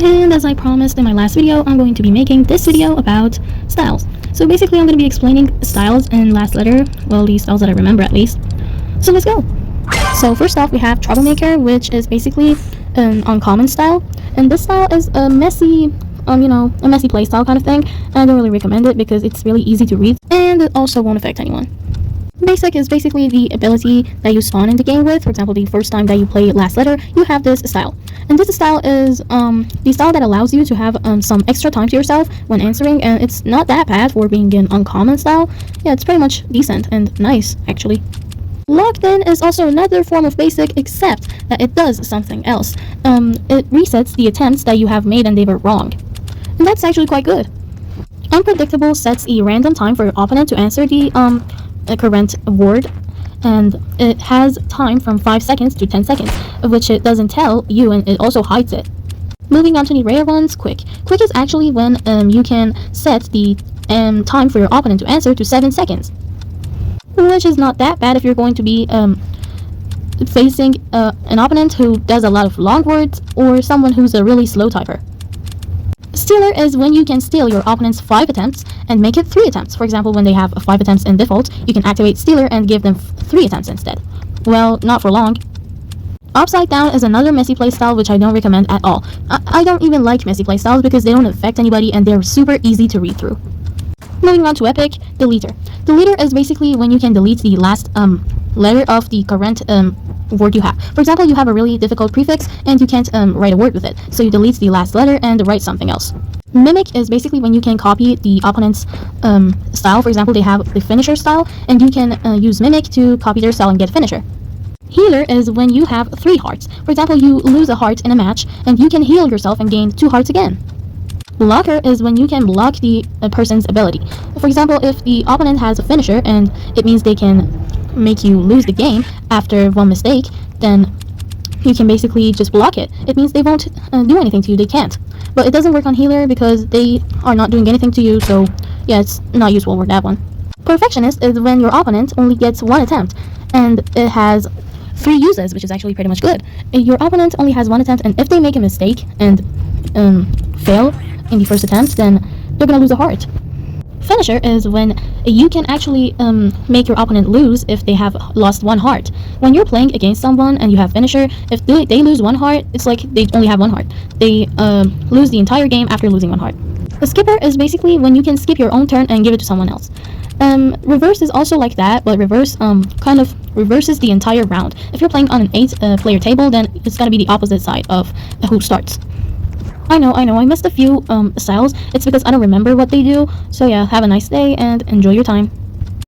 And as I promised in my last video, I'm going to be making this video about styles. So basically I'm going to be explaining styles in last letter, well, the styles that I remember at least. So let's go. So first off we have Troublemaker, which is basically an uncommon style, and this style is a messy a messy playstyle kind of thing, and I don't really recommend it because it's really easy to read and it also won't affect anyone. Basic is basically the ability that you spawn in the game with. For example, the first time that you play last letter, you have this style, and this style is the style that allows you to have some extra time to yourself when answering, and it's not that bad for being an uncommon style. Yeah, it's pretty much decent and nice actually. Locked in is also another form of basic, except that it does something else. It resets the attempts that you have made and they were wrong, and that's actually quite good. Unpredictable sets a random time for your opponent to answer the current word, and it has time from 5 seconds to 10 seconds, of which it doesn't tell you, and it also hides it. Moving on to the rare ones, quick. Quick is actually when you can set the time for your opponent to answer to 7 seconds, which is not that bad if you're going to be facing an opponent who does a lot of long words or someone who's a really slow typer. Stealer is when you can steal your opponent's 5 attempts and make it 3 attempts. For example, when they have 5 attempts in default, you can activate Stealer and give them 3 attempts instead. Well, not for long. Upside Down is another messy playstyle which I don't recommend at all. I don't even like messy playstyles because they don't affect anybody and they're super easy to read through. Moving on to Epic, Deleter. Deleter is basically when you can delete the last letter of the current word you have. For example, you have a really difficult prefix and you can't write a word with it, so you delete the last letter and write something else. Mimic is basically when you can copy the opponent's style. For example, they have the finisher style, and you can use Mimic to copy their style and get finisher. Healer is when you have 3 hearts. For example, you lose a heart in a match and you can heal yourself and gain 2 hearts again. Blocker is when you can block the person's ability. For example, if the opponent has a finisher and it means they can make you lose the game after one mistake, then you can basically just block it. It means they won't do anything to you, they can't. But it doesn't work on healer because they are not doing anything to you, so yeah, it's not useful for that one. Perfectionist is when your opponent only gets 1 attempt and it has 3 uses, which is actually pretty much good. Your opponent only has 1 attempt, and if they make a mistake and fail in the first attempt, then they're gonna lose a heart. Finisher is when you can actually make your opponent lose if they have lost 1 heart. When you're playing against someone and you have finisher, if they lose 1 heart, it's like they only have 1 heart. They lose the entire game after losing 1 heart. A skipper is basically when you can skip your own turn and give it to someone else. Reverse is also like that, but reverse kind of reverses the entire round. If you're playing on an 8 player table, then it's gonna be the opposite side of who starts. I know, I missed a few styles. It's because I don't remember what they do. So yeah, have a nice day and enjoy your time.